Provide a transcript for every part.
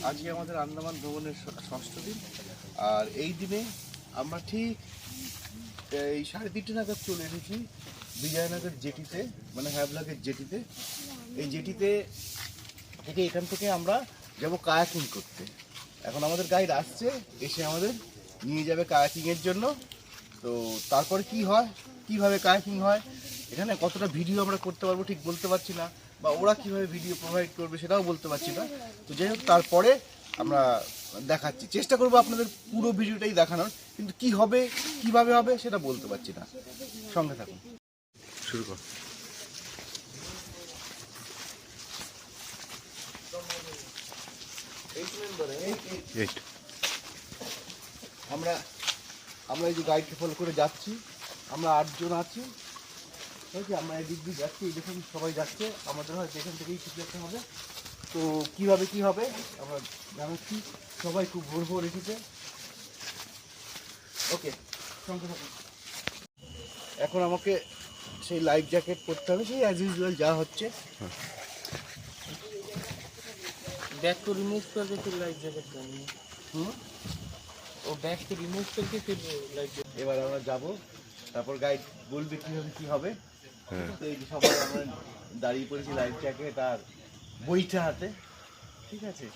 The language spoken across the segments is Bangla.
আজকে আমাদের আন্দামান ভ্রমণের ষষ্ঠ দিন। আর এই দিনে আমরা ঠিক এই 3:30 নাগাদ চলে এসেছি বিজয়নগর জেটিতে, মানে হ্যাভলকের জেটিতে। এই জেটিতে থেকে এখান থেকে আমরা যাব কায়াকিং করতে। এখন আমাদের গাইড আসছে, এসে আমাদের নিয়ে যাবে কায়াকিংয়ের জন্য। তো তারপরে কি হয়, কিভাবে কায়াকিং হয়, এখানে কতটা ভিডিও আমরা করতে পারবো ঠিক বলতে পারছি না, বা ওরা কীভাবে ভিডিও প্রোভাইড করবে সেটাও বলতে পারছি না। তো যাই হোক, তারপরে আমরা দেখাচ্ছি, চেষ্টা করবো আপনাদের পুরো ভিডিওটাই দেখানোর, কিন্তু কি হবে কিভাবে হবে সেটা বলতে পারছি না। সঙ্গে থাকুন, শুরু কর। আমরা আমরা এই যে গাইডকে ফলো করে যাচ্ছি, আমরা 8 জন আছি। ঠিক আছে, আমরা এদিক দিয়ে যাচ্ছি, এই দেখুন সবাই যাচ্ছে, আমাদের হয়তো এখান থেকেই ঠিক যেতে হবে। তো কীভাবে কী হবে আমরা জানাচ্ছি। সবাই খুব ভোর ভোর এসেছে। ওকে, সঙ্গে থাকুন। এখন আমাকে সেই লাইফ জ্যাকেট পরতে হবে, সেই অ্যাজ ইউজুয়াল যা হচ্ছে। बैग को रिमूव करके फिर लाइफ जैकेट पहनिए। वो बैग को रिमूव करके फिर लाइफ जैकेट। এবার আমরা যাব, তারপর গাইড বলবে কীভাবে কী হবে। তো এই যে সবাই আমরা দাঁড়িয়ে পড়েছি লাইফ জ্যাকেট আর বইটা হাতে। ঠিক আছে,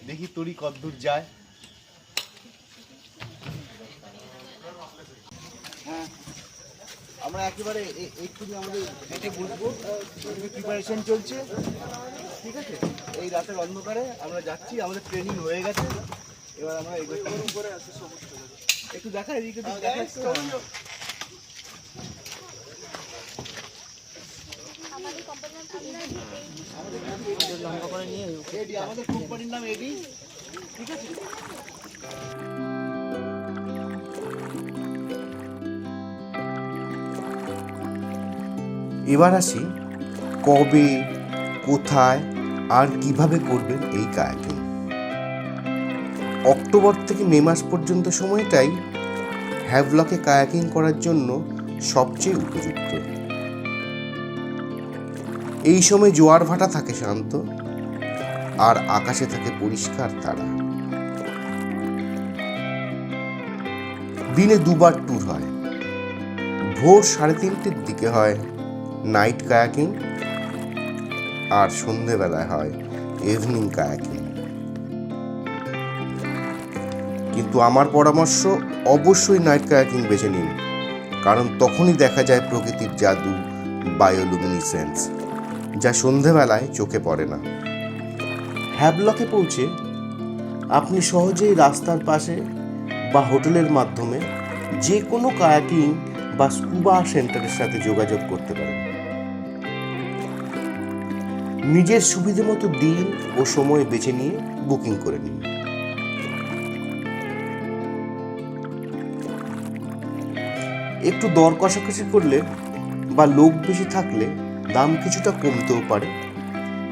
দেখি তোরই কতদূর যায়। হ্যাঁ, আমরা একেবারে একটুখানি আমাদের হেঁটে বুঝবো, প্রিপারেশন চলছে। ঠিক আছে, এই রাতের অন্ধকারে আমরা যাচ্ছি, আমাদের ট্রেনিং হয়ে গেছে। এবার আমরা একটু দেখা এদিকে আমাদের কোম্পানির নাম এডি। ঠিক আছে, এবার আসি কবে, কোথায় আর কিভাবে করবেন এই কায়াকিং। অক্টোবর থেকে মে মাস পর্যন্ত সময়টাই হ্যাভলকে কায়াকিং করার জন্য সবচেয়ে উপযুক্ত। এই সময় জোয়ার ভাটা থাকে শান্ত, আর আকাশে থাকে পরিষ্কার তারা। দিনে দুবার ট্যুর হয়। ভোর 3:30-র দিকে হয় নাইট কায়াকিং, আর সন্ধেবেলায় হয় ইভিনিং কায়াকিং। কিন্তু আমার পরামর্শ, অবশ্যই নাইট কায়াকিং বেছে নিন, কারণ তখনই দেখা যায় প্রকৃতির জাদু, বায়োলুমিনেসেন্স, যা সন্ধেবেলায় চোখে পড়ে না। হ্যাভলকে পৌঁছে আপনি সহজেই রাস্তার পাশে বা হোটেলের মাধ্যমে যে কোনো কায়াকিং বা স্কুবা সেন্টারের সাথে যোগাযোগ করতে পারেন। নিজের সুবিধে মতো দিন ও সময় বেছে নিয়ে বুকিং করে নিন। একটু দর কষাকষি করলে বা লোক বেশি থাকলে দাম কিছুটা কমতেও পারে,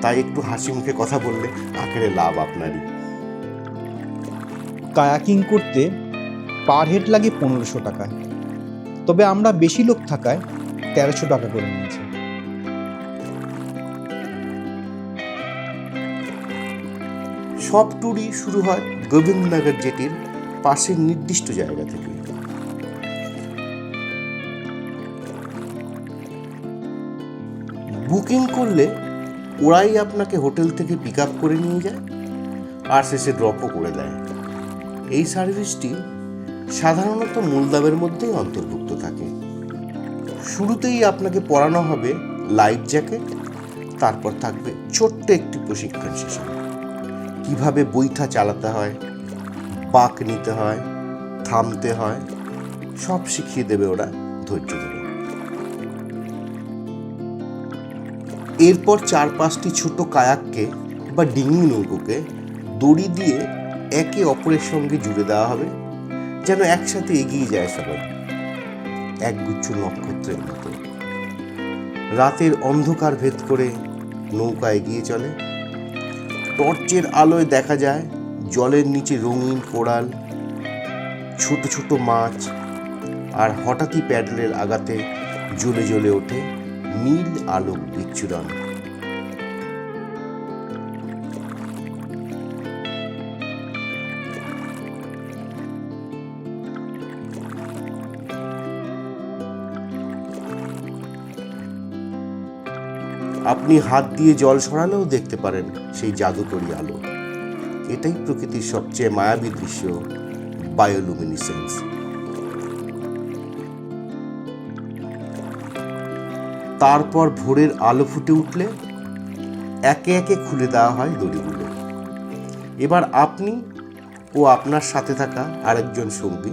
তাই একটু হাসি মুখে কথা বললে আখেরে লাভ আপনারই। কায়াকিং করতে পার হেড লাগে 1500 টাকা, তবে আমরা বেশি লোক থাকায় 1300 টাকা করে নিয়েছি। সব ট্যুরই শুরু হয় গোবিন্দনগর জেটির পাশের নির্দিষ্ট জায়গা থেকে। বুকিং করলে ওরাই আপনাকে হোটেল থেকে পিক আপ করে নিয়ে যায় আর শেষে ড্রপও করে দেয়। এই সার্ভিসটি সাধারণত মূলদামের মধ্যেই অন্তর্ভুক্ত থাকে। শুরুতেই আপনাকে পরানো হবে লাইফ জ্যাকেট, তারপর থাকবে ছোট্ট একটি প্রশিক্ষণ সেশন। কিভাবে বৈঠা চালাতে হয়, বাঁক নিতে হয়, থামতে হয়, সব শিখিয়ে দেবে ওরা ধৈর্য ধরে। এরপর 4-5টি ছোট কায়াককে বা ডিঙি নৌকোকে দড়ি দিয়ে একে অপরের সঙ্গে জুড়ে দেওয়া হবে, যেন একসাথে এগিয়ে যায় সবাই, একগুচ্ছ নক্ষত্রের মতো। রাতের অন্ধকার ভেদ করে নৌকা এগিয়ে চলে। টর্চের আলোয় দেখা যায় জলের নিচে রঙিন কোরাল, ছোট ছোট মাছ, আর হঠাৎই প্যাডেলের আঘাতে জ্বলে জ্বলে ওঠে নীল আলোক বিচ্ছুরণ। আপনি হাত দিয়ে জল সরালেও দেখতে পারেন সেই জাদুকরী আলো। এটাই প্রকৃতির সবচেয়ে মায়াবী দৃশ্য, বায়োলুমিনেসেন্স। তারপর ভোরের আলো ফুটে উঠলে একে একে খুলে দেওয়া হয় দড়িগুলো। এবার আপনি ও আপনার সাথে থাকা আরেকজন সঙ্গী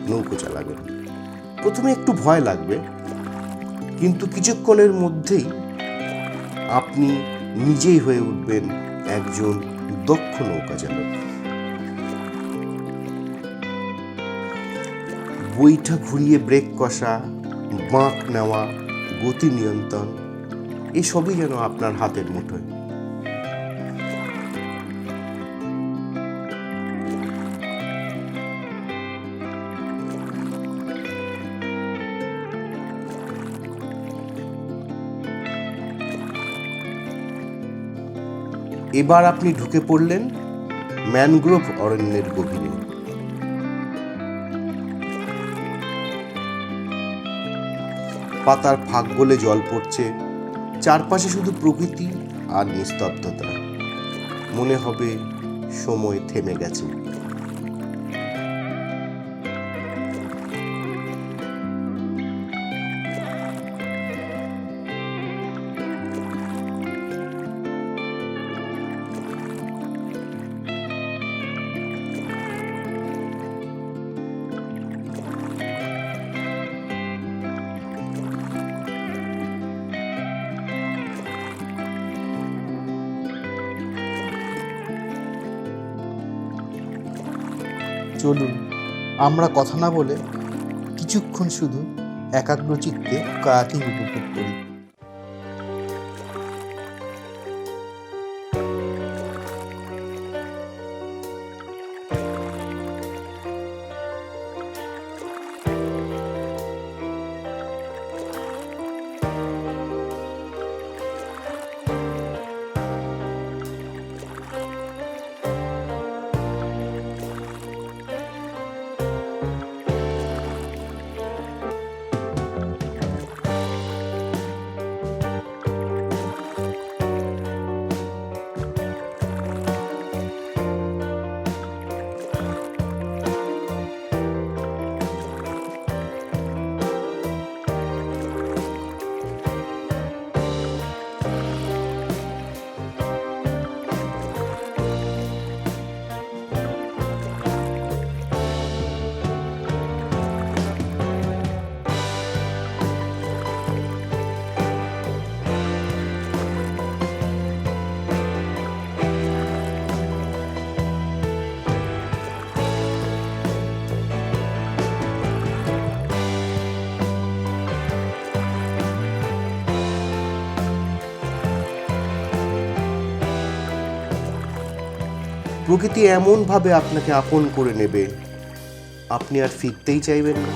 নৌকো চালাবেন। প্রথমে একটু ভয় লাগবে, কিন্তু কিছুক্ষণের মধ্যেই আপনি নিজেই হয়ে উঠবেন একজন দক্ষ নৌকা চালক। বইটা ঘুরিয়ে ব্রেক কষা, বাঁক নেওয়া, গতি নিয়ন্ত্রণ, এসবই যেন আপনার হাতের মুঠোয়। এবার আপনি ঢুকে পড়লেন ম্যানগ্রোভ অরণ্যের গভীরে। পাতার ফাঁক গলে জল পড়ছে, চারপাশে শুধু প্রকৃতি আর নিস্তব্ধতা। মনে হবে সময় থেমে গেছে। চলুন আমরা কথা না বলে কিছুক্ষণ শুধু একাগ্রচিত্তে কায়াকিং উপভোগ করি। প্রকৃতি এমনভাবে আপনাকে আপন করে নেবে, আপনি আর ফিরতেই চাইবেন না।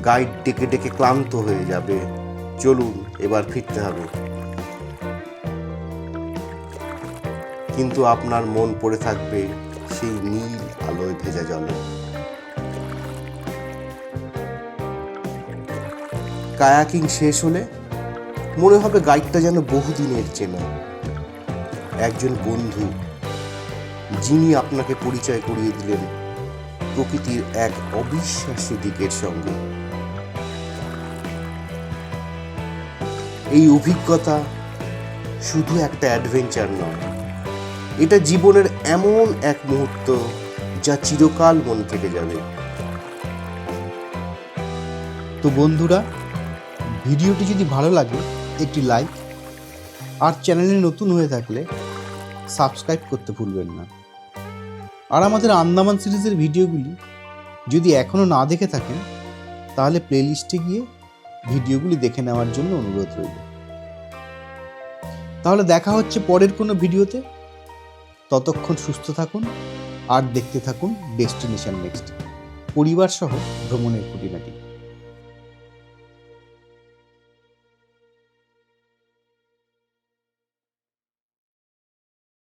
গাইড ডেকে ডেকে ক্লান্ত হয়ে যাবে, চলুন এবার ফিরতে হবে। কিন্তু আপনার মন পড়ে থাকবে সেই নীল আলোয় ভেজা জলে। কায়াকিং শেষ হলে মনে হবে গাইডটা যেন বহুদিনের চেনা, একজন বন্ধু যিনি আপনাকে পরিচয় করিয়ে দিলেন প্রকৃতির এক অবিশ্বাস্য দিকের সঙ্গে। এই অভিজ্ঞতা শুধু একটা অ্যাডভেঞ্চার নয়, এটা জীবনের এমন এক মুহূর্ত যা চিরকাল মনে থেকে যাবে। তো বন্ধুরা, ভিডিওটি যদি ভালো লাগে একটি লাইক, আর চ্যানেলে নতুন হয়ে থাকলে সাবস্ক্রাইব করতে ভুলবেন না। আর আমাদের আন্দামান সিরিজের ভিডিওগুলি যদি এখনও না দেখে থাকেন তাহলে প্লেলিস্টে গিয়ে ভিডিওগুলি দেখে নেওয়ার জন্য অনুরোধ রইল। তাহলে দেখা হচ্ছে পরের কোনো ভিডিওতে। ততক্ষণ সুস্থ থাকুন আর দেখতে থাকুন ডেস্টিনেশন নেক্সট, পরিবার সহ ভ্রমণের খুঁটিনাটি।